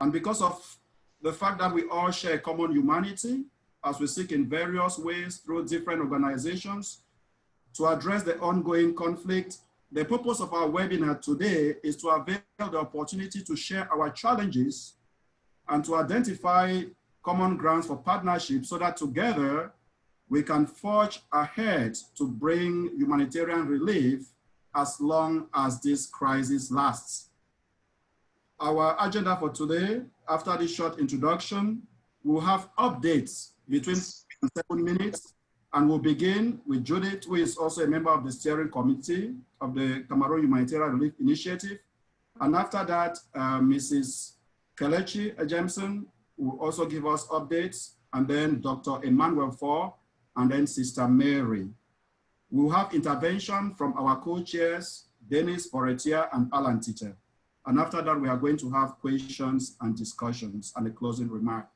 And because of the fact that we all share common humanity, as we seek in various ways through different organizations to address the ongoing conflict, the purpose of our webinar today is to avail the opportunity to share our challenges and to identify common grounds for partnership so that together we can forge ahead to bring humanitarian relief as long as this crisis lasts. Our agenda for today, after this short introduction, we'll have updates between 7 minutes, and we'll begin with Judith, who is also a member of the steering committee of the Cameroon Humanitarian Relief Initiative. And after that, Mrs. Kelechi Jameson will also give us updates, and then Dr. Emmanuel Faure, and then Sister Mary. We'll have intervention from our co-chairs, Dennis Foretia and Alan Tite. And after that, we are going to have questions and discussions and a closing remark.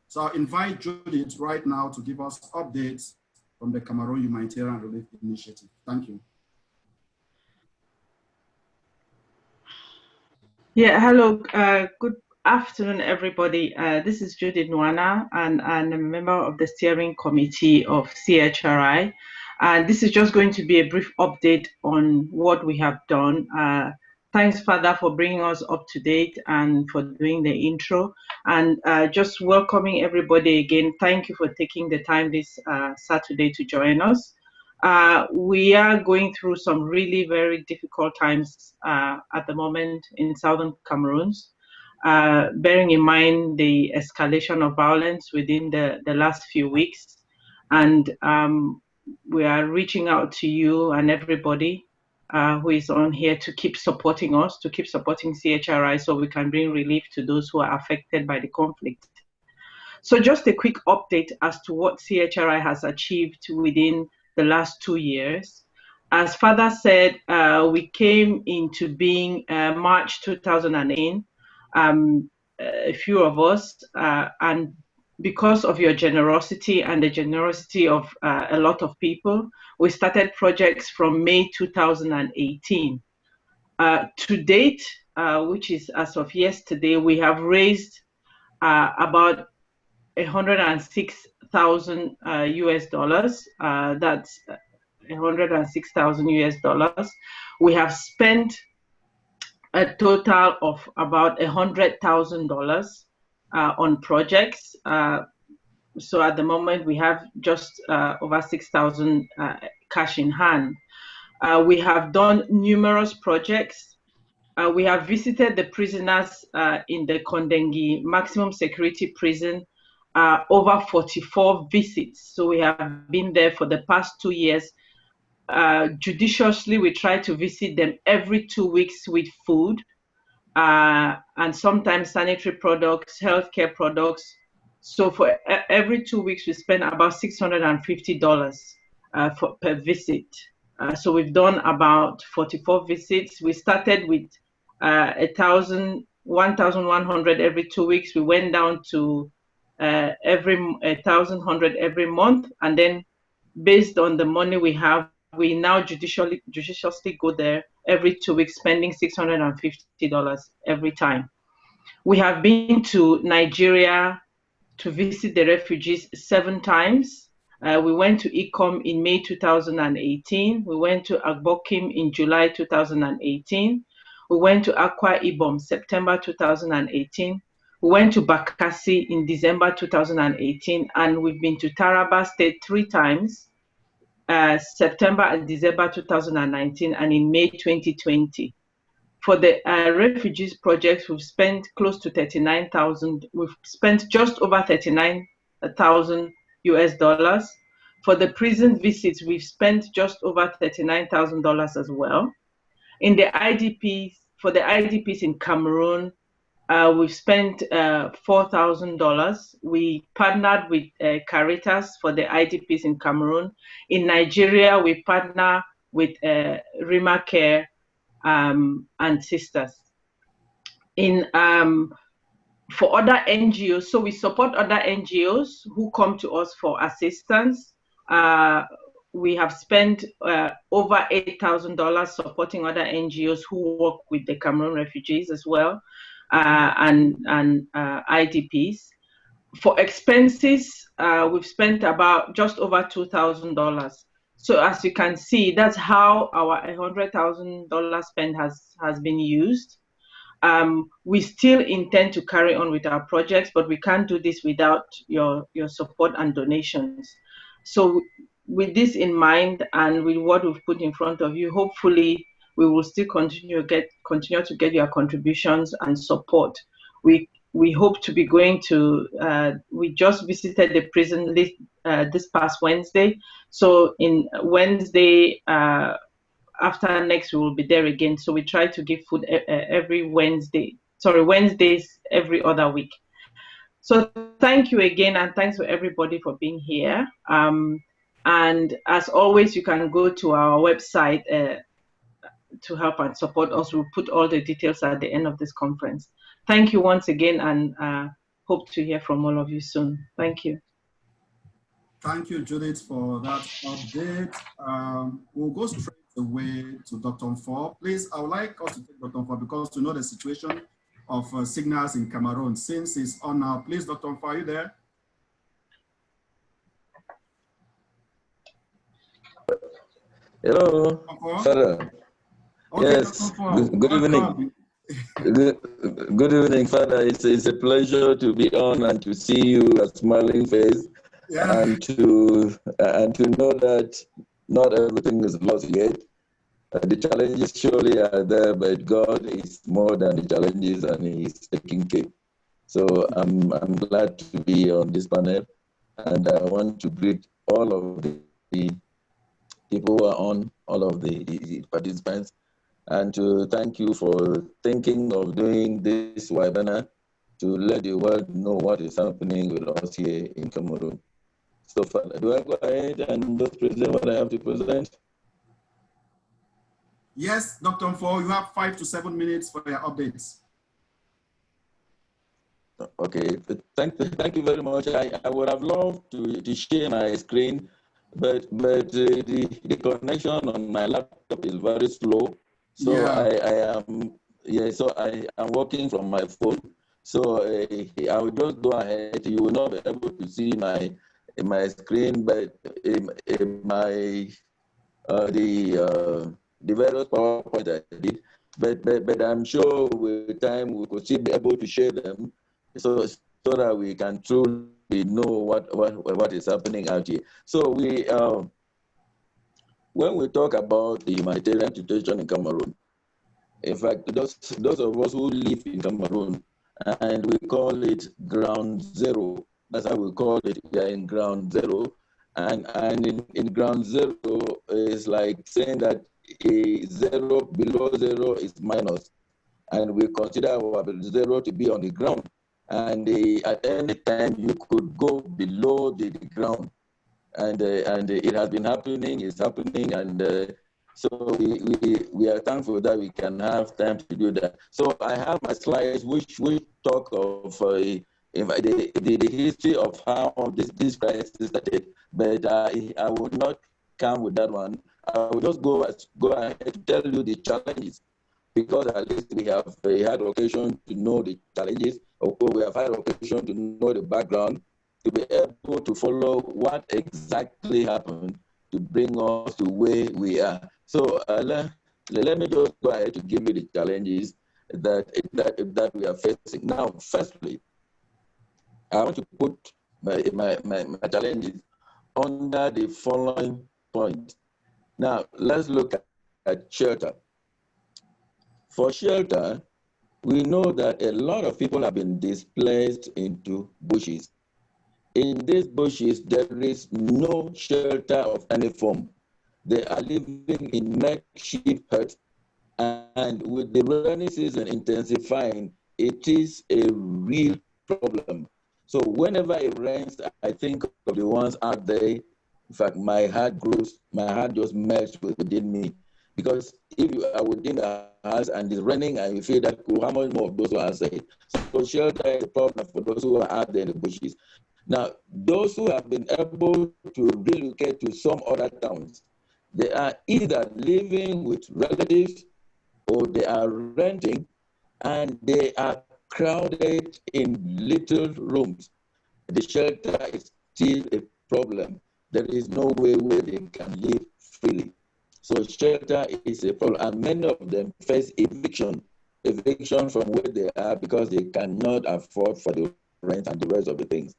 So I'll invite Judith right now to give us updates from the Cameroon Humanitarian Relief Initiative. Thank you. Yeah, hello, good afternoon, everybody. This is Judith Nwana, and I'm a member of the steering committee of CHRI. And this is just going to be a brief update on what we have done. Thanks, Father, for bringing us up to date and for doing the intro. And just welcoming everybody again. Thank you for taking the time this Saturday to join us. We are going through some really very difficult times at the moment in Southern Cameroon, bearing in mind the escalation of violence within the last few weeks. And we are reaching out to you and everybody who is on here to keep supporting us, to keep supporting CHRI so we can bring relief to those who are affected by the conflict. So just a quick update as to what CHRI has achieved within the last 2 years. As Father said, we came into being March 2008, a few of us, and because of your generosity and the generosity of a lot of people, we started projects from May 2018. To date, which is as of yesterday, we have raised about 106,000 US dollars. That's 106,000 US dollars. We have spent a total of about $100,000 on projects. So at the moment we have just over 6,000 cash in hand. We have done numerous projects. We have visited the prisoners in the Kondengi maximum security prison, over 44 visits. So we have been there for the past 2 years. Judiciously, we try to visit them every 2 weeks with food, and sometimes sanitary products, healthcare products. So for every 2 weeks, we spend about $650 per visit. So we've done about 44 visits. We started with 1,100 every 2 weeks. We went down to 1,100 every month, and then based on the money we have, we now judiciously go there every 2 weeks, spending $650 every time. We have been to Nigeria to visit the refugees 7 times. We went to Ikom in May 2018. We went to Agbokim in July 2018. We went to Akwa Ibom September 2018. We went to Bakassi in December 2018, and we've been to Taraba State 3 times. September and December 2019, and in May 2020. For the refugees projects, we've spent close to 39,000. We've spent just over 39,000 US dollars. For the prison visits, we've spent just over $39,000 as well. In the IDPs, for the IDPs in Cameroon, we've spent $4,000. We partnered with Caritas for the IDPs in Cameroon. In Nigeria, we partner with Rima Care and Sisters. For other NGOs, so we support other NGOs who come to us for assistance. We have spent over $8,000 supporting other NGOs who work with the Cameroon refugees as well. and IDPs. For expenses, we've spent about just over $2,000. So as you can see, that's how our $100,000 spend has been used. We still intend to carry on with our projects, but we can't do this without your support and donations. So with this in mind and with what we've put in front of you, hopefully we will still continue to get your contributions and support. We hope to be going to, we just visited the prison list this past Wednesday. So in Wednesday, after next, we will be there again. So we try to give food every Wednesdays every other week. So thank you again, and thanks for everybody for being here. And as always, you can go to our website to help and support us. We'll put all the details at the end of this conference. Thank you once again, and hope to hear from all of you soon. Thank you. Thank you, Judith, for that update. We'll go straight away to Dr. Mfor. Please, I would like us to take Dr. Mfor because to know the situation of signals in Cameroon since it's on now. Please, Dr. Mfor, are you there? Hello, Father. Okay, yes, good evening. Good evening, Father. It's a pleasure to be on and to see you a smiling face, yeah, and to know that not everything is lost yet. The challenges surely are there, but God is more than the challenges, and He's taking care. So I'm glad to be on this panel, and I want to greet all of the people who are on, all of the participants, and to thank you for thinking of doing this webinar to let the world know what is happening with us here in Cameroon. So do I go ahead and just present what I have to present? Yes, Dr. Mfor, you have 5 to 7 minutes for your updates. Okay, thank you very much. I would have loved to share my screen, but the connection on my laptop is very slow. So yeah. I am working from my phone. So I will just go ahead. You will not be able to see my screen, but the various PowerPoint I did. But I'm sure with time we could still be able to share them, so that we can truly know what is happening out here. So when we talk about the humanitarian situation in Cameroon, in fact, those of us who live in Cameroon, and we call it ground zero. That's how we call it. We are in ground zero, and in ground zero is like saying that a zero below zero is minus, and we consider our zero to be on the ground. And at any time you could go below the ground, and it has been happening. It's happening, and so we are thankful that we can have time to do that. So I have my slides which talk of the history of how this crisis started, but I will not come with that one. I will just go ahead to tell you the challenges, because at least we have had occasion to know the challenges, or we have had occasion to know the background, to be able to follow what exactly happened to bring us to where we are. So let me just go ahead to give you the challenges that we are facing. Now, firstly, I want to put my challenges under the following point. Now, let's look at shelter. For shelter, we know that a lot of people have been displaced into bushes. In these bushes, there is no shelter of any form. They are living in makeshift huts, and with the rainy season intensifying, it is a real problem. So whenever it rains, I think of the ones out there. In fact, my heart just melts within me, because if you are within the house and it's raining and you feel that cool, how much more of those who are outside? So shelter is a problem for those who are out there in the bushes. Now, those who have been able to relocate to some other towns, they are either living with relatives or they are renting, and they are crowded in little rooms. The shelter is still a problem. There is no way where they can live freely. So shelter is a problem, and many of them face eviction from where they are because they cannot afford for the rent and the rest of the things.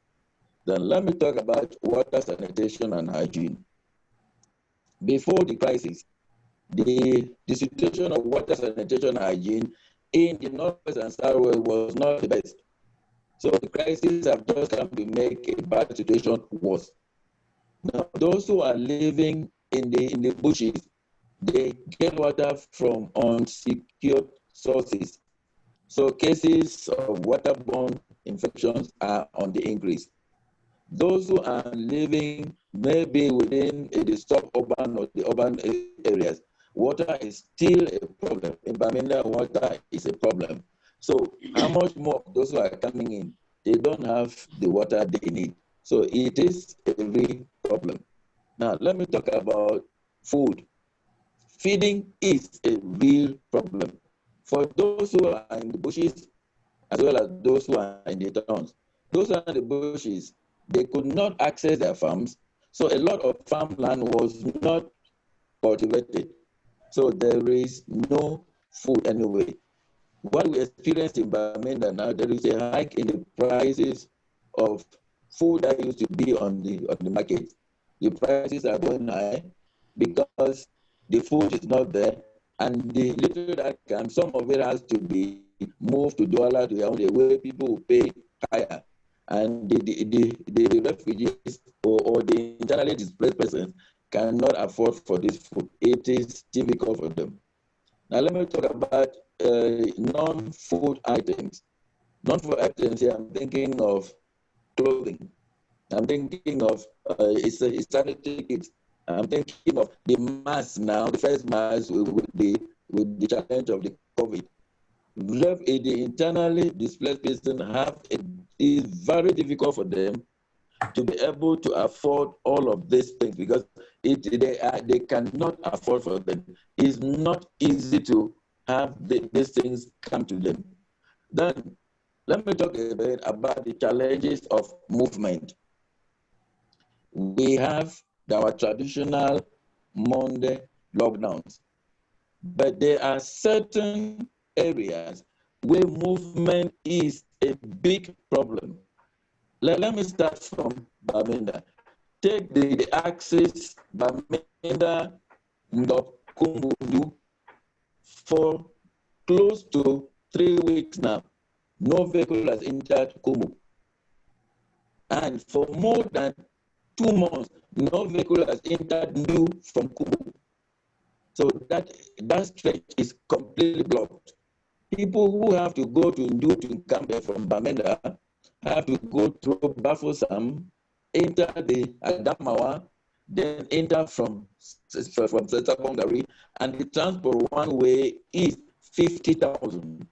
Then let me talk about water, sanitation, and hygiene. Before the crisis, the situation of water, sanitation, and hygiene in the Northwest and Southwest was not the best. So the crisis have just come to make a bad situation worse. Now, those who are living in the bushes, they get water from unsecured sources. So cases of waterborne infections are on the increase. Those who are living maybe within the suburban or the urban areas, water is still a problem. In Bamenda, water is a problem. So how much more those who are coming in, they don't have the water they need. So it is a real problem. Now, let me talk about food. Feeding is a real problem for those who are in the bushes as well as those who are in the towns. Those who are in the bushes, they could not access their farms, so a lot of farmland was not cultivated. So there is no food anyway. What we experienced in Bamenda now, there is a hike in the prices of food that used to be on the market. The prices are going high because the food is not there, and the little that can, some of it has to be moved to Douala to Yaoundé, where people will pay higher. And the refugees or the internally displaced persons cannot afford for this food. It is difficult for them. Now let me talk about non-food items. Non-food items here, I'm thinking of clothing. I'm thinking of sanitary kits. I'm thinking of the mask now, the first mask with the challenge of the COVID. The internally displaced persons it's very difficult for them to be able to afford all of these things because they cannot afford for them. It's not easy to have these things come to them. Then let me talk a bit about the challenges of movement. We have our traditional Monday lockdowns, but there are certain areas where movement is a big problem. Let me start from Bamenda. Take the axis Bamenda Ndokumbu for close to 3 weeks now. No vehicle has entered Kumu. And for more than 2 months, no vehicle has entered Ndu from Kumu. So that stretch is completely blocked. People who have to go to Ndu to Nkambe from Bamenda have to go through Bafusam, enter the Adamawa, then enter from Secondary, and the transport one way is 50,000.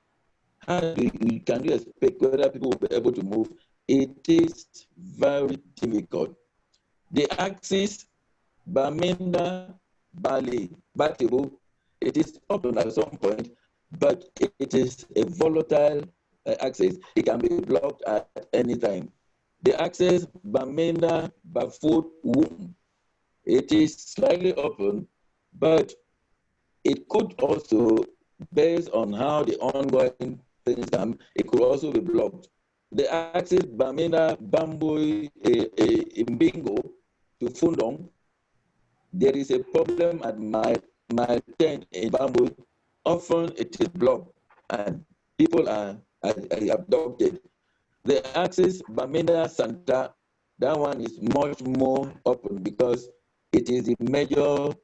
How can you expect whether people will be able to move? It is very difficult. The axis, Bamenda, Bali, Batibu, it is open at some point, but it is a volatile axis. It can be blocked at any time. The axis, Bamenda, Bafut, Womb, it is slightly open, but it could also, based on how the ongoing things come, it could also be blocked. The axis Bamenda, Bambui, Mbingo to Fundong, there is a problem at mile 10 in Bambui. Often it is blocked and people are abducted. The axis Bamenda Santa, that one is much more open because it is the major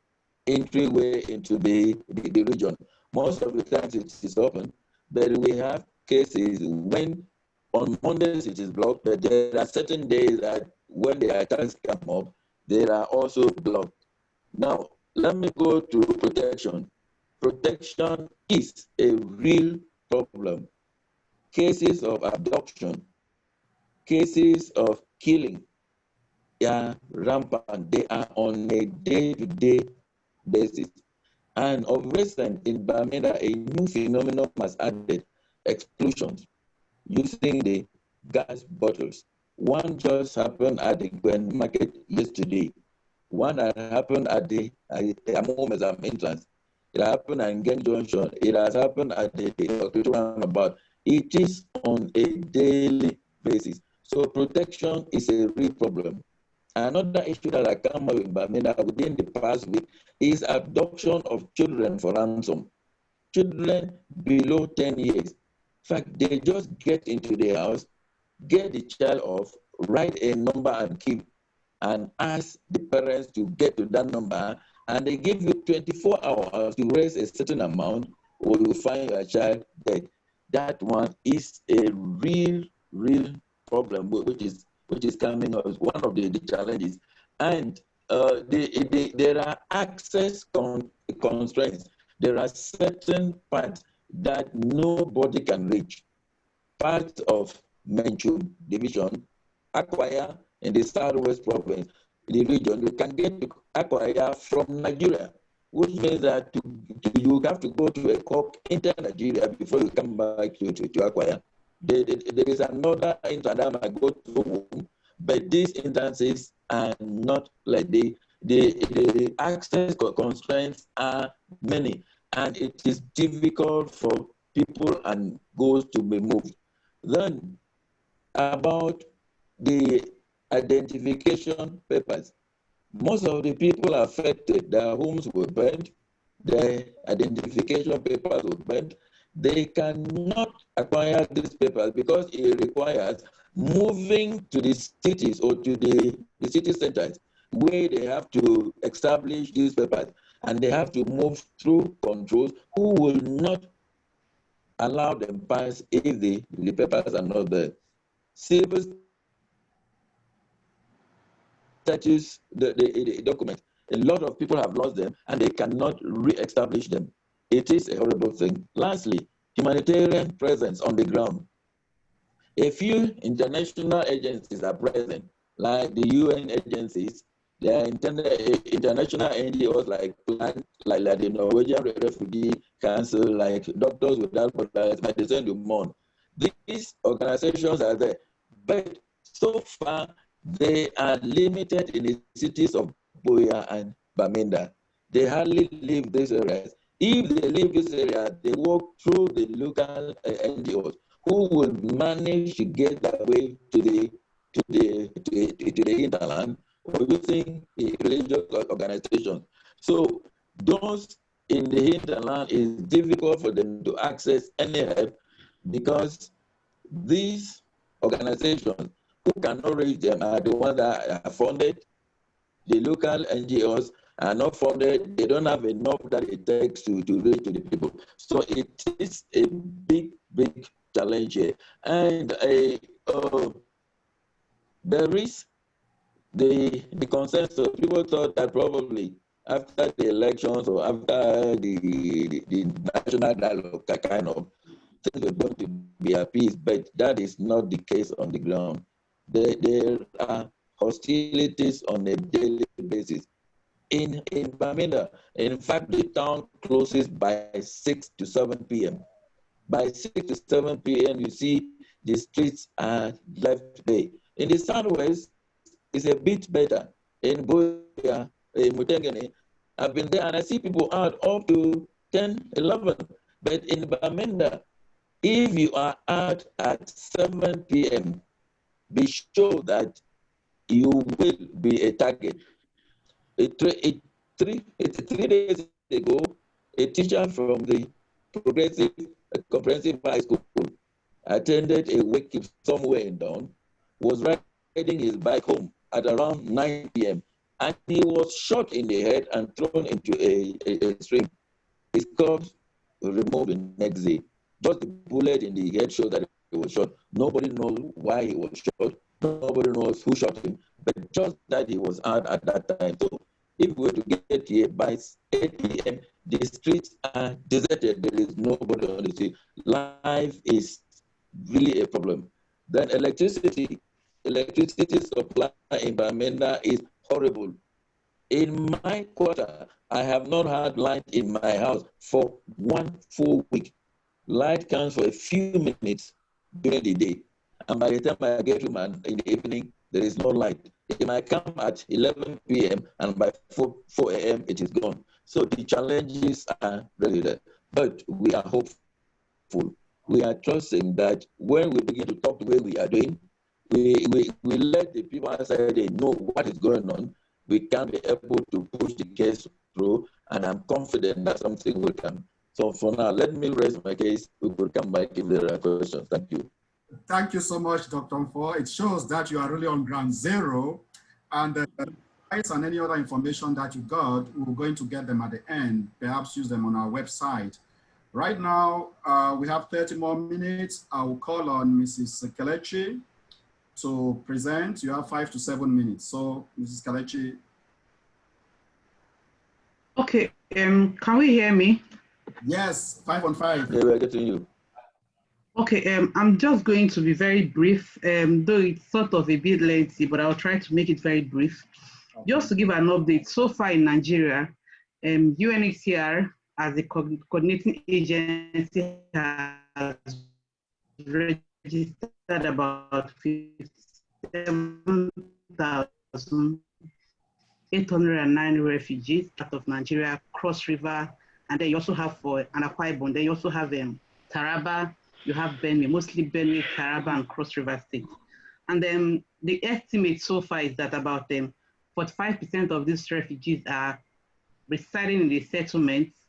entryway into the region. Most of the times it is open, but we have cases when on Mondays it is blocked, but there are certain days that when the attacks come up, they are also blocked. Now, let me go to protection. Protection is a real problem. Cases of abduction, cases of killing, they are rampant. They are on a day-to-day basis. And of recent in Bamenda, a new phenomenon was added, explosions. using the gas bottles. One just happened at the Gwen Market yesterday. One that happened at the Amomezam entrance. It happened at Gang Junction. It has happened at the roundabout. It is on a daily basis. So protection is a real problem. Another issue that I come up with within the past week is abduction of children for ransom. Children below 10 years. In fact, they just get into the house, get the child off, write a number and keep, and ask the parents to get to that number, and they give you 24 hours to raise a certain amount, or you find your child dead. That one is a real problem, which is coming up as one of the challenges. And there are access constraints. There are certain parts that nobody can reach. Parts of Menchum Division, Acquire in the Southwest Province, the region, you can get to Acquire from Nigeria, which means that you have to go to a COP inter Nigeria before you come back to Acquire. There is another instance that might go to home, but these instances are not like the access constraints are many, and it is difficult for people and goods to be moved. Then about the identification papers. Most of the people affected, their homes were burnt, their identification papers were burnt. They cannot acquire these papers because it requires moving to the cities or to the city centers where they have to establish these papers, and they have to move through controls who will not allow them pass if the papers are not there. Civil status, the document, a lot of people have lost them and they cannot re-establish them. It is a horrible thing. Lastly, humanitarian presence on the ground. A few international agencies are present, like the UN agencies. There are international NGOs like the Norwegian Refugee Council, like Doctors Without Borders, Medicine du Monde. These organizations are there, but so far they are limited in the cities of Buea and Bamenda. They hardly leave these areas. If they leave this area, they walk through the local NGOs who will manage to get their way to the hinterland or using the religious organizations. So those in the hinterland, is difficult for them to access any help because these organizations who cannot reach them are the ones that are funded. The local NGOs are not funded. They don't have enough that it takes to reach to the people. So it is a big challenge here. And there is the consensus. People thought that probably after the elections or after the national dialogue, kind of things were going to be appeased, but that is not the case on the ground. There are hostilities on a daily basis. In Bamenda, in fact, the town closes by 6 to 7 p.m. By 6 to 7 p.m., you see the streets are left bare. In the southwest, it's a bit better. In Buea, in Mutengene, I've been there and I see people out up to 10, 11. But in Bamenda, if you are out at 7 p.m., be sure that you will be a target. 3 days ago, a teacher from the comprehensive high school attended a wake somewhere in Dawn, was riding his bike home at around 9 p.m. and he was shot in the head and thrown into a stream. His corpse was removed the next day. Just the bullet in the head showed that he was shot. Nobody knows why he was shot. Nobody knows who shot him, but just that he was out at that time. So if we were to get here by 8 p.m., the streets are deserted. There is nobody on the street. Life is really a problem. Then electricity supply in Bamenda is horrible. In my quarter, I have not had light in my house for 1 full week. Light comes for a few minutes, during the day. And by the time I get home in the evening, there is no light. It might come at 11 p.m. and by 4 a.m. it is gone. So the challenges are really there. But we are hopeful. We are trusting that when we begin to talk the way we are doing, we let the people outside they know what is going on. We can be able to push the case through, and I'm confident that something will come. So for now, let me raise my case. We will come back if there are questions. Thank you. Thank you so much, Dr. Mfor. It shows that you are really on ground zero, and and any other information that you got, we're going to get them at the end, perhaps use them on our website. Right now, we have 30 more minutes. I will call on Mrs. Kelechi to present. You have 5 to 7 minutes. So, Mrs. Kelechi. Okay, can we hear me? Yes, 5 on 5. Yeah, we're getting you. Okay, I'm just going to be very brief, though it's sort of a bit lengthy, but I'll try to make it very brief. Okay. Just to give an update, so far in Nigeria, UNHCR as a coordinating agency has registered about 57,809 refugees out of Nigeria, Cross River, and then you also have for Akwa Ibom, then you also have Taraba, you have Benue, mostly Benue, Taraba, and Cross River State. And then the estimate so far is that about 45% of these refugees are residing in the settlements,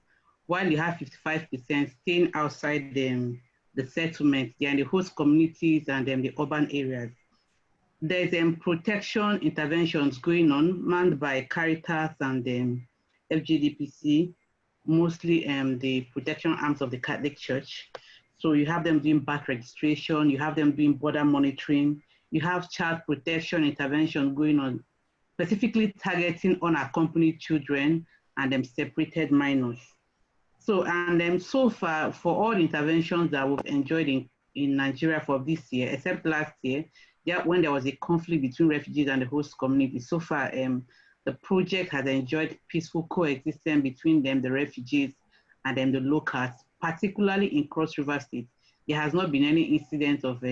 while you have 55% staying outside the settlements. They are in the host communities and the urban areas. There's protection interventions going on, manned by Caritas and FGDPC, mostly the protection arms of the Catholic Church. So you have them doing birth registration, you have them doing border monitoring, you have child protection intervention going on, specifically targeting unaccompanied children and separated minors. So, and so far, for all interventions that we've enjoyed in Nigeria for this year, except last year, when there was a conflict between refugees and the host community, so far, the project has enjoyed peaceful coexistence between them, the refugees, and the locals, particularly in Cross River State. There has not been any incident of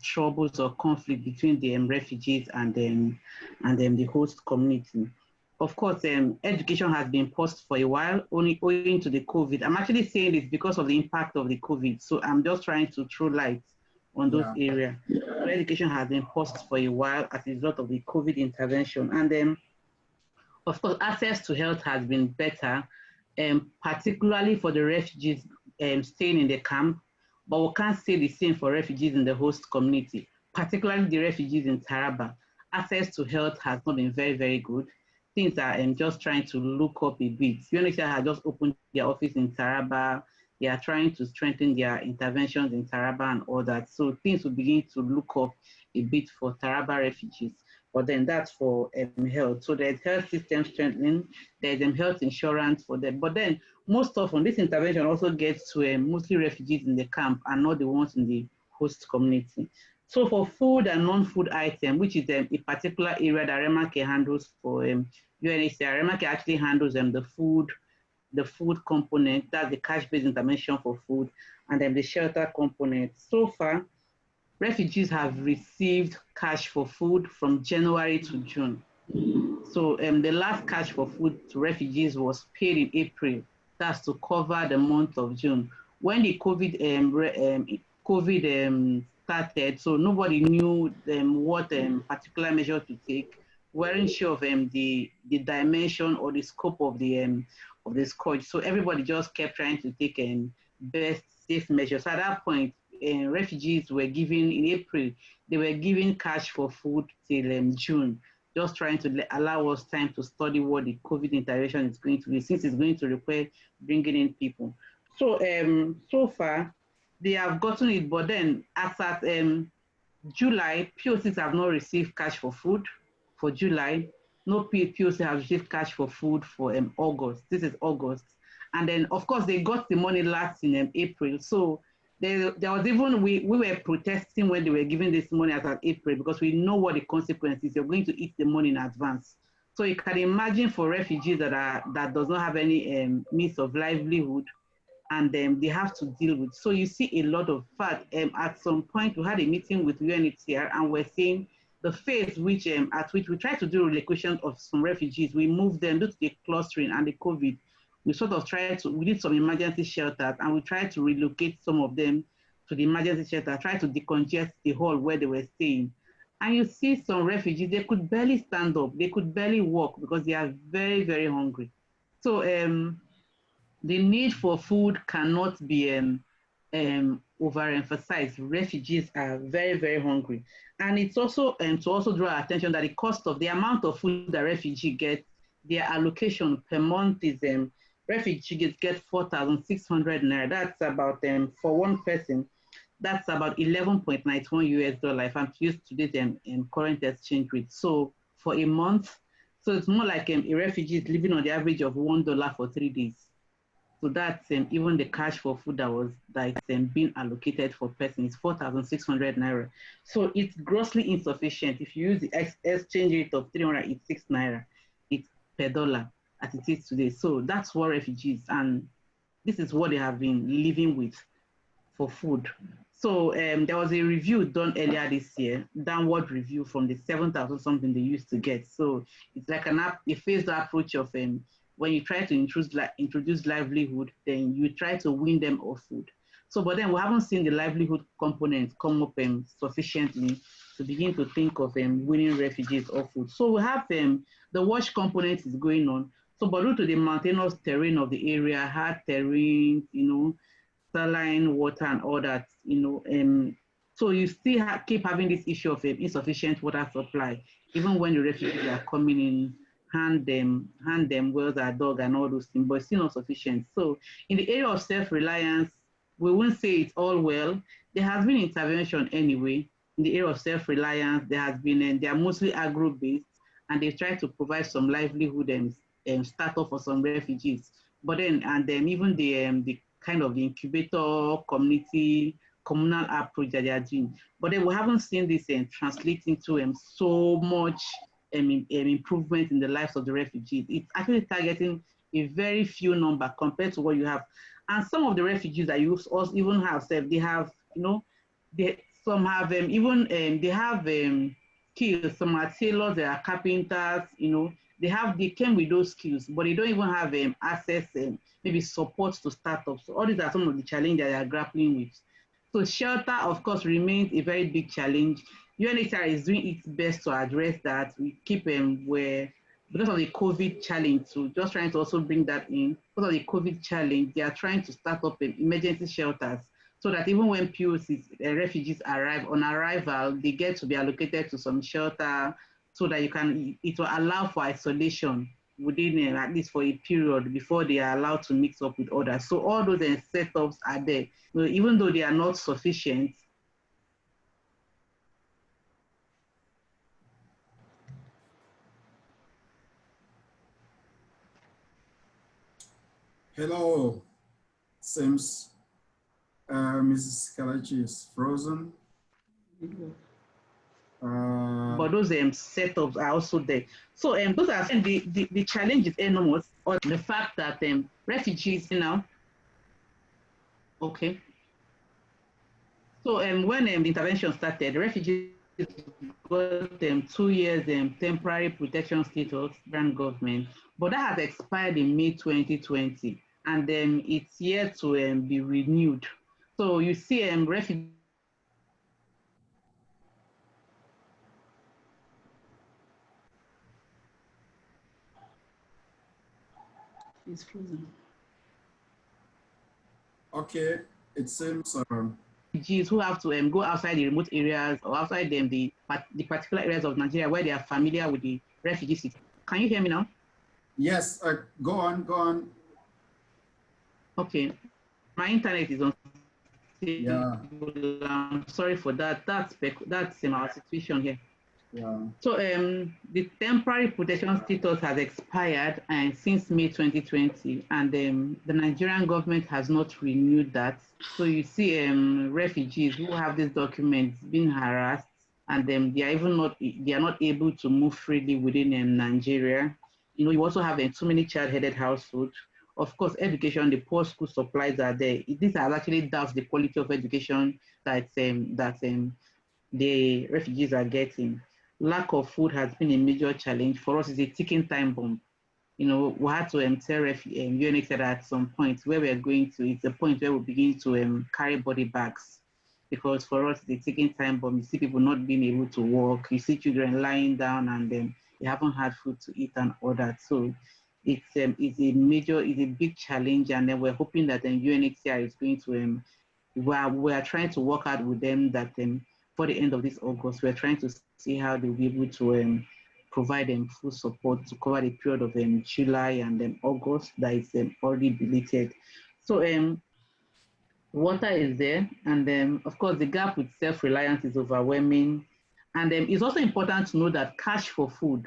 troubles or conflict between the refugees and the host community. Of course, education has been paused for a while, only owing to the COVID. I'm actually saying this because of the impact of the COVID. So I'm just trying to throw light on those areas. So education has been paused for a while as a result of the COVID intervention. And then, of course, access to health has been better, particularly for the refugees staying in the camp. But we can't say the same for refugees in the host community, particularly the refugees in Taraba. Access to health has not been very, very good. Things are just trying to look up a bit. UNHCR has just opened their office in Taraba. They are trying to strengthen their interventions in Taraba and all that. So things will begin to look up a bit for Taraba refugees. But then that's for health. So there's health system strengthening, there's health insurance for them. But then most often this intervention also gets to mostly refugees in the camp and not the ones in the host community. So for food and non-food items, which is a particular area that Remake handles for UNHCR, Remake actually handles the food component, that's the cash-based intervention for food, and then the shelter component. So far, refugees have received cash for food from January to June. So the last cash for food to refugees was paid in April. That's to cover the month of June. When the COVID started, so nobody knew what particular measure to take. Weren't sure of the dimension or the scope of the scourge. So everybody just kept trying to take best safe measures. So at that point, refugees were given in April. They were given cash for food till June, just trying to allow us time to study what the COVID intervention is going to be, since it's going to require bringing in people. So so far, they have gotten it, but then as at July, POCs have not received cash for food for July. No POC has received cash for food for August. This is August. And then, of course, they got the money last in April. So there was even, we were protesting when they were giving this money as of April, because we know what the consequence is. You're going to eat the money in advance. So you can imagine for refugees that does not have any means of livelihood, and they have to deal with. So you see a lot of fact. At some point, we had a meeting with UNHCR, and we're saying the phase which at which we try to do relocation of some refugees, we moved them due to the clustering and the COVID. We sort of we did some emergency shelters, and we tried to relocate some of them to the emergency shelter, try to decongest the hall where they were staying. And you see some refugees, they could barely stand up, they could barely walk because they are very, very hungry. So the need for food cannot be overemphasized. Refugees are very, very hungry. And it's also to also draw attention that the cost of the amount of food that refugee gets, their allocation per month is refugees get 4,600 naira. That's about for one person, that's about 11.91 US dollar if I'm to use today's current exchange rate. So for a month, so it's more like a refugee is living on the average of $1 for 3 days. So that's even the cash for food that's being allocated for person is 4,600 naira. So it's grossly insufficient. If you use the exchange rate of 386 naira, it's per dollar as it is today. So that's what refugees, and this is what they have been living with for food. So there was a review done earlier this year, downward review from the 7,000 something they used to get. So it's like a phased approach of when you try to introduce livelihood, then you try to wean them off food. So, but then we haven't seen the livelihood component come up sufficiently to begin to think of weaning refugees off food. So we have the wash component is going on. So, but due to the mountainous terrain of the area, hard terrain, saline water and all that, so you still keep having this issue of insufficient water supply, even when the refugees are coming in, hand them wells are dug and all those things, but it's still not sufficient. So in the area of self-reliance, we won't say it's all well. There has been intervention anyway. In the area of self-reliance, there has been, they are mostly agro-based, and they try to provide some livelihood and startup for some refugees. But then, and then even the kind of the incubator communal approach that they are doing. But then we haven't seen this translate into so much improvement in the lives of the refugees. It's actually targeting a very few number compared to what you have. And some of the refugees that you also even have, they have, some have they have skills. Some are tailors, they are carpenters, they came with those skills, but they don't even have access, maybe support to startups. So all these are some of the challenges they are grappling with. So shelter, of course, remains a very big challenge. UNHCR is doing its best to address that. We keep where, because of the COVID challenge, so just trying to also bring that in. Because of the COVID challenge, they are trying to start up emergency shelters so that even when POCs, refugees arrive, on arrival, they get to be allocated to some shelter so that it will allow for isolation within at least for a period before they are allowed to mix up with others. So all those setups are there. Even though they are not sufficient. Hello, seems Mrs. Kalachi is frozen. But those setups are also there. So those are the challenge is enormous, or the fact that refugees okay. So when the intervention started, the refugees got 2 years temporary protection status, brand government, but that has expired in May 2020, and it's yet to be renewed. So you see refugees. It's frozen. Okay, it seems. Refugees who have to go outside the remote areas or outside the particular areas of Nigeria where they are familiar with the refugee system. Can you hear me now? Yes, go on. Okay, my internet is on. Yeah. I'm sorry for that. That's our situation here. Yeah. So the temporary protection status has expired since May 2020, and the Nigerian government has not renewed that. So you see refugees who have these documents being harassed, and they are not able to move freely within Nigeria. You also have too many child-headed households of course, education, the poor school supplies are there. This has actually doubts the quality of education that the refugees are getting. Lack of food has been a major challenge. For us, it's a ticking time bomb. You know, we had to tell UNHCR at some point where we're going to, it's a point where we begin to carry body bags. Because for us, it's a ticking time bomb. You see people not being able to walk. You see children lying down and they haven't had food to eat and all that. So it's a big challenge. And then we're hoping that UNHCR is going to, we are trying to work out with them that for the end of this August, we're trying to see how they'll be able to provide them full support to cover the period of July and then August that is already deleted. So water is there, and of course the gap with self-reliance is overwhelming. And it's also important to know that cash for food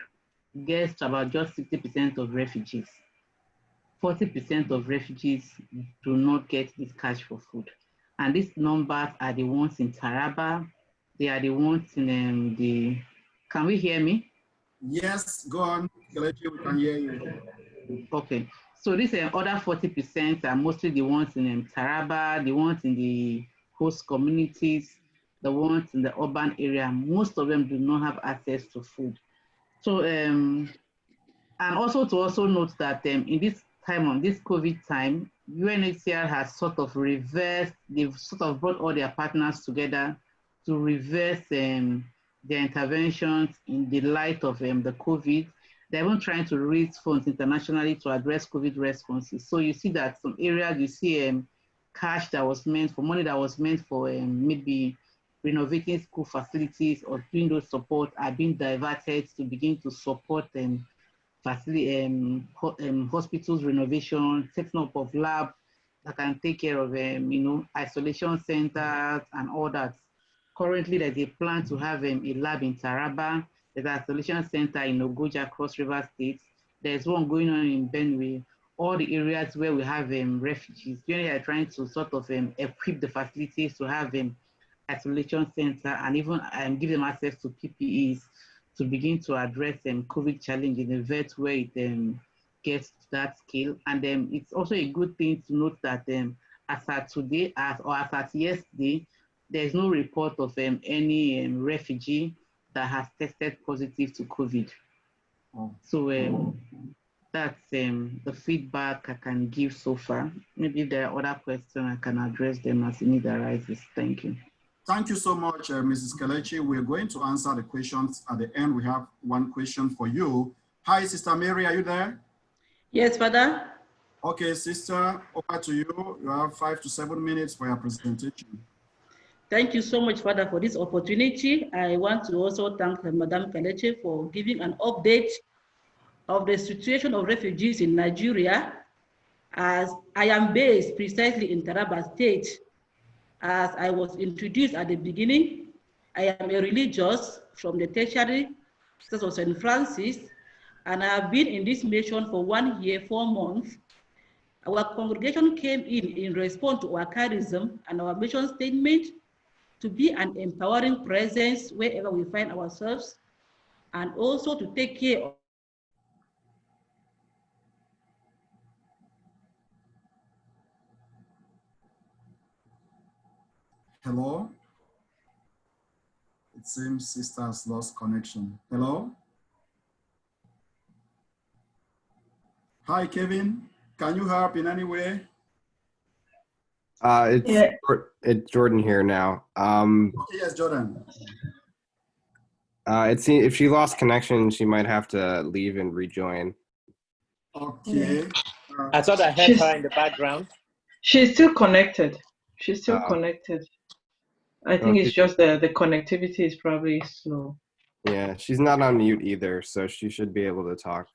gets to about just 60% of refugees. 40% of refugees do not get this cash for food. And these numbers are the ones in Taraba. They are the ones in can we hear me? Yes, go on, Kelechi, we can hear you. Okay, so these other 40% are mostly the ones in Taraba, the ones in the host communities, the ones in the urban area. Most of them do not have access to food. So, and also to note that in this time, on this COVID time, UNHCR has sort of reversed, they've sort of brought all their partners together to reverse their interventions in the light of the COVID. They're even trying to raise funds internationally to address COVID responses. So you see that some areas, you see cash that was meant for money that was meant for maybe renovating school facilities or doing those support are being diverted to begin to support hospitals renovation, setting up of labs that can take care of isolation centers and all that. Currently, there's a plan to have a lab in Taraba. There's an isolation center in Ogoja, Cross River State. There's one going on in Benue. All the areas where we have refugees, they are trying to sort of equip the facilities to have isolation center and even give them access to PPEs to begin to address COVID challenge in a vet where it gets to that scale. And it's also a good thing to note that as at today, as at yesterday, there's no report of any refugee that has tested positive to COVID. So that's the feedback I can give so far. Maybe if there are other questions, I can address them as the need arises. Thank you. Thank you so much, Mrs. Kelechi. We're going to answer the questions at the end. We have one question for you. Hi, Sister Mary, are you there? Yes, Father. Okay, Sister, over to you. You have 5 to 7 minutes for your presentation. Thank you so much, Father, for this opportunity. I want to also thank Madam Kelechi for giving an update of the situation of refugees in Nigeria, as I am based precisely in Taraba State. As I was introduced at the beginning, I am a religious from the tertiary Church of St. Francis, and I have been in this mission for 1 year, 4 months. Our congregation came in response to our charism and our mission statement to be an empowering presence wherever we find ourselves, and also to take care of Hello? It seems Sister has lost connection. Hello? Hi, Kevin. Can you help in any way? It's Jordan here now. Okay, yes, Jordan. It seems if she lost connection, she might have to leave and rejoin. Okay. I thought I heard her in the background. She's still connected. She's still connected. I think it's just the connectivity is probably slow. Yeah, she's not on mute either, so she should be able to talk.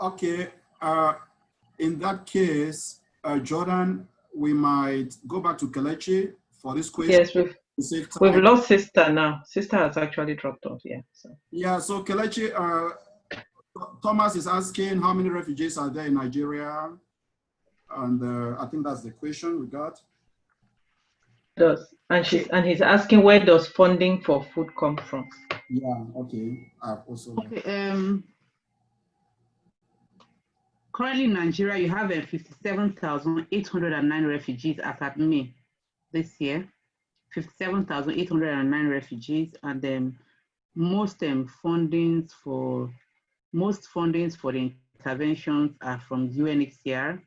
Okay. In that case, Jordan, we might go back to Kelechi for this question. Yes, we've lost Sister now. Sister has actually dropped off, yeah. Yeah, so Kelechi, Thomas is asking how many refugees are there in Nigeria? And I think that's the question we got. does, and he's asking, where does funding for food come from? Yeah, okay. I've also. Okay. Currently in Nigeria, you have 57,809 refugees as at May this year. 57,809 refugees, and then most fundings for the interventions are from UNHCR.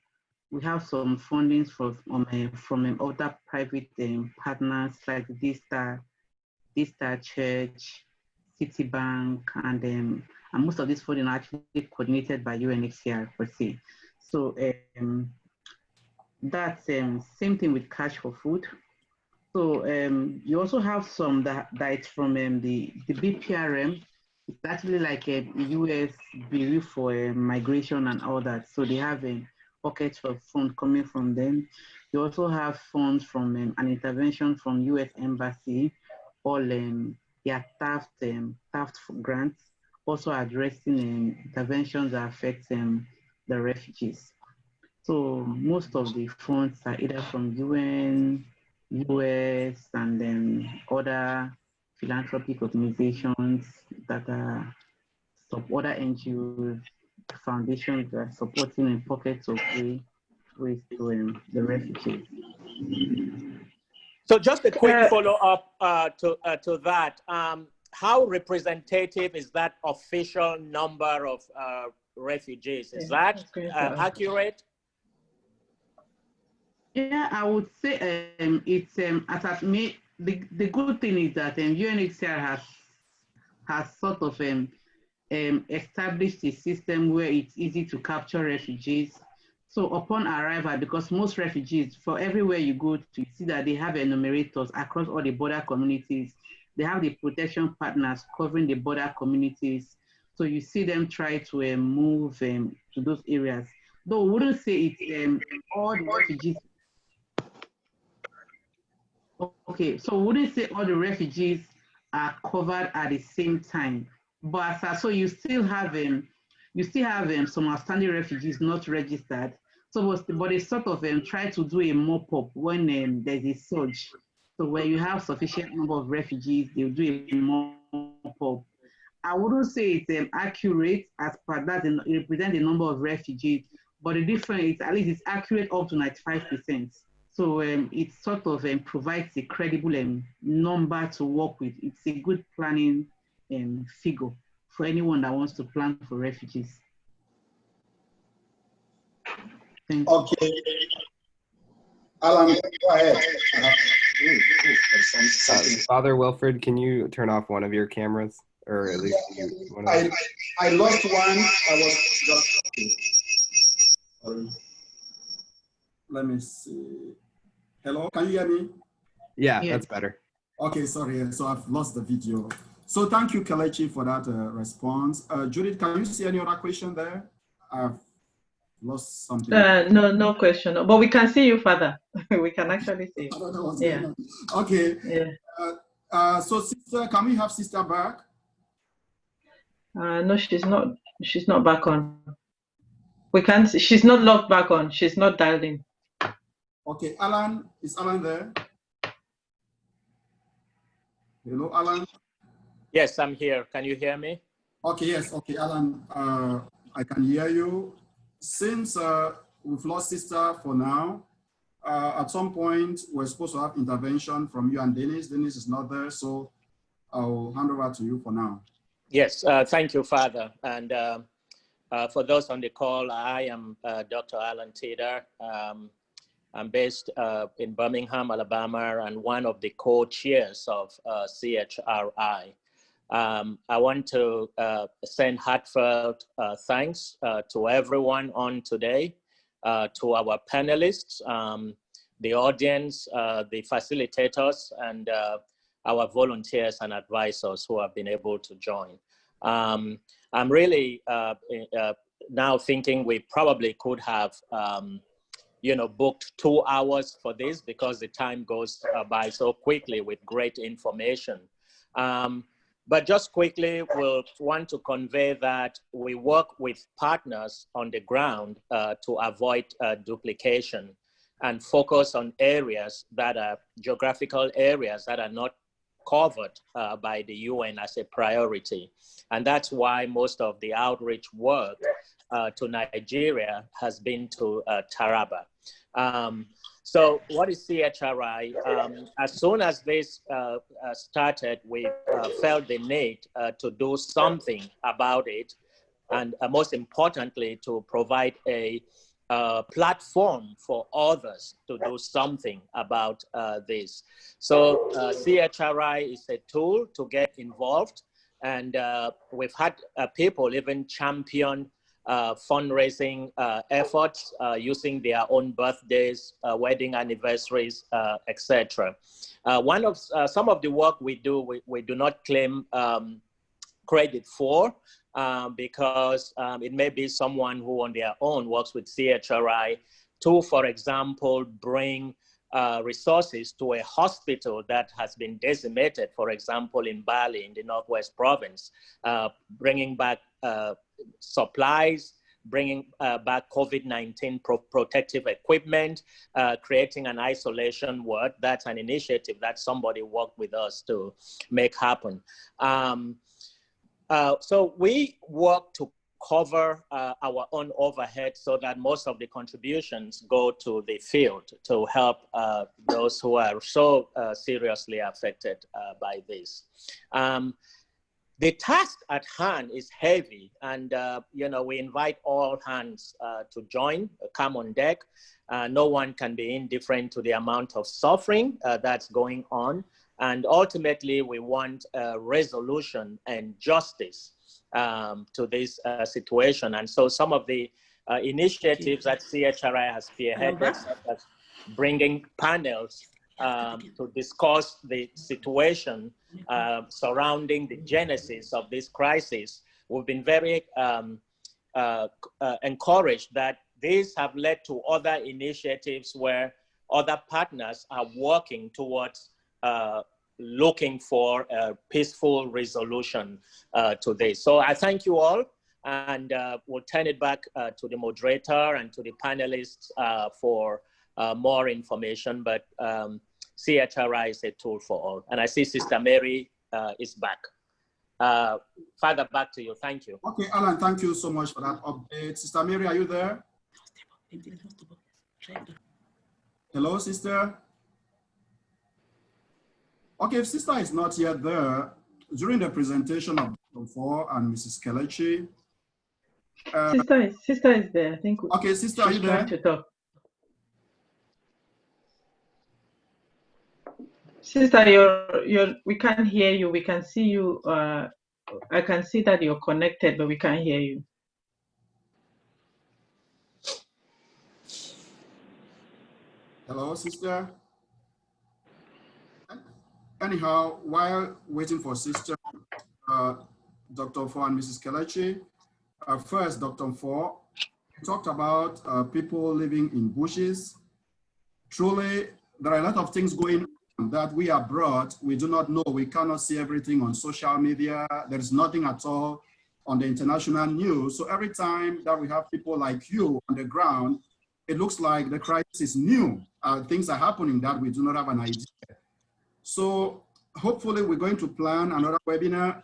We have some fundings from other private partners like D-Star Church, Citibank, and most of these funding are actually coordinated by UNHCR per se. So that's same thing with Cash for Food. So you also have some that it's from the BPRM. It's actually like a US Bureau for Migration and all that. So they have pockets of funds coming from them. You also have funds from an intervention from US Embassy, all Taft grants, also addressing interventions that affect the refugees. So most of the funds are either from UN, US, and then other philanthropic organizations that are other NGOs, foundations that are supporting in pockets of ways to the refugees. So just a quick follow-up to that. How representative is that official number of refugees? Is that accurate? Yeah, I would say it's as at May. The good thing is that UNHCR has sort of established a system where it's easy to capture refugees. So upon arrival, because most refugees, for everywhere you go to, you see that they have enumerators across all the border communities. They have the protection partners covering the border communities. So you see them try to move to those areas. Though we wouldn't say it's all the refugees. Okay, so we wouldn't say all the refugees are covered at the same time. But so you still have some outstanding refugees not registered. So, but they sort of try to do a mop-up when there's a surge. So where you have sufficient number of refugees, they'll do a mop-up. I wouldn't say it's accurate as per that it represents the number of refugees, but the difference is at least it's accurate up to 95%. So it sort of provides a credible number to work with. It's a good planning figure for anyone that wants to plan for refugees. Thank you. Okay. Alan, go ahead. Father Wilfred, can you turn off one of your cameras? Or at least I lost one. I was just let me see. Hello, can you hear me? Yeah, that's better. Okay, sorry. So I've lost the video. So thank you, Kelechi, for that response. Judith, can you see any other question there? I've lost something. No question. But we can see you, Father. We can actually see you. I don't know what's going on. Okay. Yeah. So sister, can we have sister back? No, she's not. She's not back on. We can't. She's not logged back on. She's not dialed in. Okay, Alan, is Alan there? Hello, Alan. Yes, I'm here. Can you hear me? Okay, yes. Okay, Alan, I can hear you. Since we've lost sister for now, at some point we're supposed to have intervention from you and Dennis. Dennis is not there, so I'll hand over to you for now. Yes, thank you, Father. And for those on the call, I am Dr. Alan Teder. I'm based in Birmingham, Alabama, and one of the co-chairs of CHRI. I want to send heartfelt thanks to everyone on today, to our panelists, the audience, the facilitators, and our volunteers and advisors who have been able to join. I'm really now thinking we probably could have booked 2 hours for this because the time goes by so quickly with great information. But just quickly, we'll want to convey that we work with partners on the ground to avoid duplication. and focus on areas that are geographical areas that are not covered by the UN as a priority. And that's why most of the outreach work to Nigeria has been to Taraba. So what is CHRI? As soon as this started, we felt the need to do something about it, and most importantly, to provide a platform for others to do something about this. So CHRI is a tool to get involved, and we've had people even champion fundraising efforts using their own birthdays, wedding anniversaries, etc. Some of the work we do, we do not claim credit for, because it may be someone who on their own works with CHRI to, for example, bring resources to a hospital that has been decimated, for example, in Bali, in the Northwest Province, bringing back supplies, bringing back COVID-19 protective equipment, creating an isolation ward. That's an initiative that somebody worked with us to make happen. So we work to cover our own overhead so that most of the contributions go to the field to help those who are so seriously affected by this. The task at hand is heavy, and we invite all hands to join, come on deck. No one can be indifferent to the amount of suffering that's going on. And ultimately, we want resolution and justice to this situation. And so some of the initiatives that CHRI has spearheaded, such as bringing panels to discuss the situation surrounding the genesis of this crisis, we've been very encouraged that these have led to other initiatives where other partners are working towards looking for a peaceful resolution to this. So I thank you all, and we'll turn it back to the moderator and to the panelists for more information, but CHRI is a tool for all. And I see Sister Mary is back. Father, back to you. Thank you. Okay, Alan, thank you so much for that update. Sister Mary, are you there? Hello, sister. Okay, if sister is not yet there, during the presentation of Dr. Four and Mrs. Kelechi. Sister is there, I think. Okay, sister, are you there? To talk. Sister, we can't hear you. We can see you. I can see that you're connected, but we can't hear you. Hello, sister. Anyhow, while waiting for sister, Dr. Four and Mrs. Kelechi, first, Dr. Four, you talked about people living in bushes. Truly, there are a lot of things going on that we abroad, we do not know. We cannot see everything on social media. There is nothing at all on the international news. So every time that we have people like you on the ground, it looks like the crisis is new. Things are happening that we do not have an idea. So hopefully we're going to plan another webinar,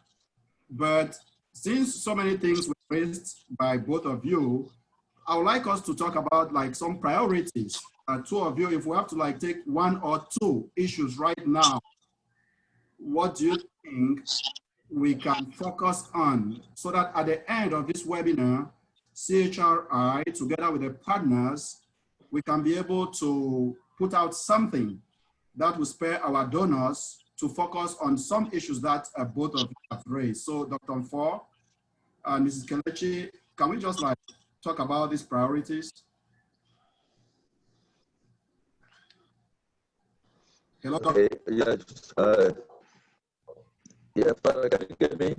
but since so many things were raised by both of you, I would like us to talk about like some priorities. Two of you, if we have to like take one or two issues right now, what do you think we can focus on so that at the end of this webinar, CHRI, together with the partners, we can be able to put out something that will spare our donors to focus on some issues that both of you have raised. So Dr. Four and Mrs. Kelechi, can we just like talk about these priorities? Hello, okay, yes. Yeah, Father, can you get me?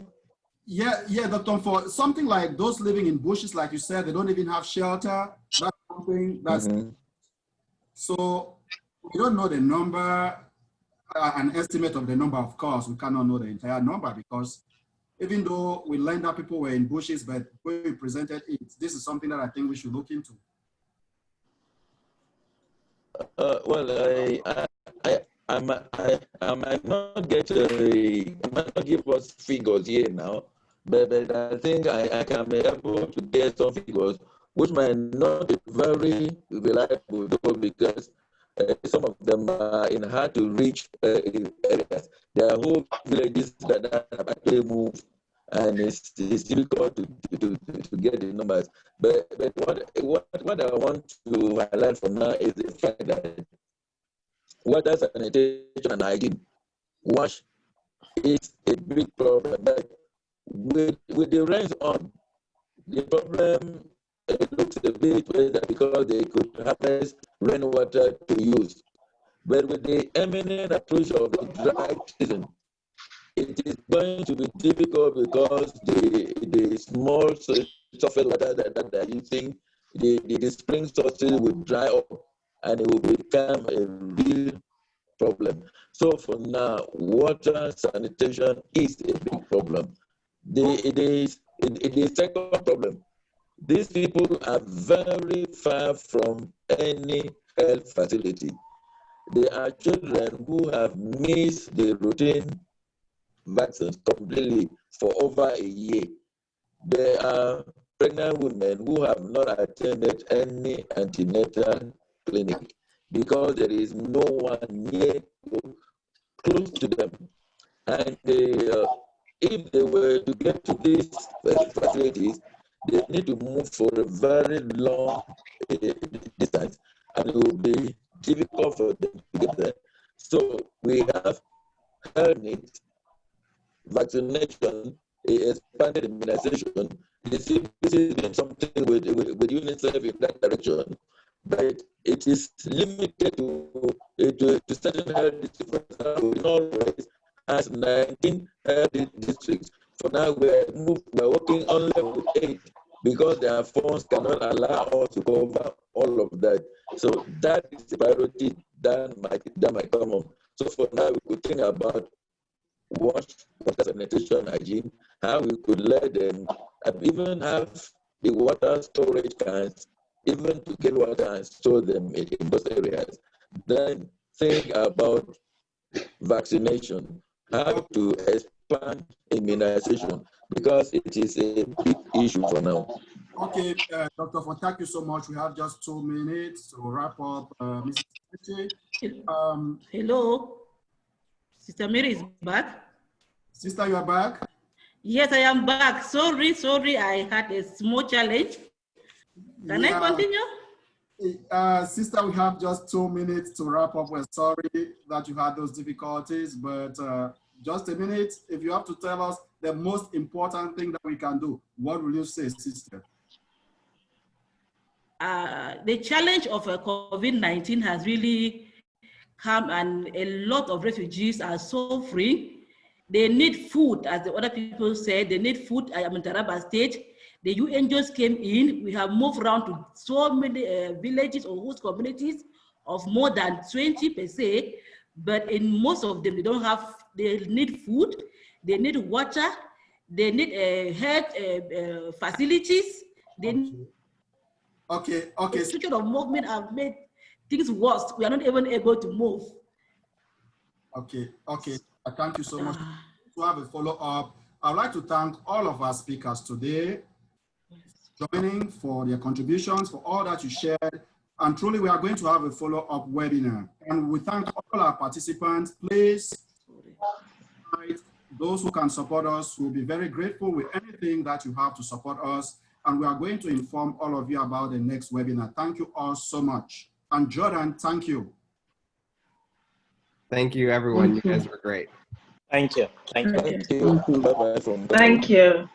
Yeah, Dr. Four, something like those living in bushes, like you said, they don't even have shelter. That's something that's, so we don't know the number, an estimate of the number, of course. We cannot know the entire number because even though we learned that people were in bushes, but when we presented it, this is something that I think we should look into. Well, I might not get I might not give us figures here now, but I think I can be able to get some figures, which might not be very reliable though, because some of them are in hard to reach areas. There are whole villages that have actually moved, and it's difficult to get the numbers. But what I want to highlight for now is the fact that water, sanitation, and hygiene, wash, is a big problem. But with the rains on, the problem looks a bit better because they could harvest rainwater to use. But with the imminent approach of the dry season, it is going to be difficult because the small surface water that they're using, the spring sources will dry up and it will become a real problem. So for now, water sanitation is a big problem. The second problem, these people are very far from any health facility. They are children who have missed the routine vaccines completely for over a year. There are pregnant women who have not attended any antenatal clinic because there is no one near close to them. And if they were to get to these facilities, they need to move for a very long distance, and it will be difficult for them to get there. So we have helmet, vaccination, expanded immunization. The CDC is doing something with UNICEF in that direction, but it is limited to certain health districts. Always has 19 health districts. For now, we're working only with 8 because their funds cannot allow us to cover all of that. So that is the priority that might come up. So for now, we could think about water sanitation, hygiene, how we could let them even have the water storage cans, even to get water and store them in those areas. Then think about vaccination, how to expand immunization, because it is a big issue for now. Okay, Dr. Fon, thank you so much. We have just 2 minutes to wrap up. Mrs. Hello, Sister Mary is back. Sister, you are back? Yes, I am back. Sorry, I had a small challenge. Can I continue? Sister, we have just 2 minutes to wrap up. We're sorry that you had those difficulties, but just a minute. If you have to tell us the most important thing that we can do, what will you say, sister? The challenge of COVID-19 has really come, and a lot of refugees are suffering. They need food, as the other people said. They need food. I am in Taraba State. The UN just came in. We have moved around to so many villages or host communities of more than 20%, but in most of them, they need food, they need water, they need health facilities. Okay. The restriction of movement have made things worse. We are not even able to move. Okay. Thank you so much. To have a follow-up, I'd like to thank all of our speakers today, joining for their contributions, for all that you shared. And truly, we are going to have a follow-up webinar. And we thank all our participants. Please, those who can support us will be very grateful with anything that you have to support us. And we are going to inform all of you about the next webinar. Thank you all so much. And Jordan, thank you. Thank you, everyone. You guys were great. Thank you. Thank you. Bye-bye. Thank you.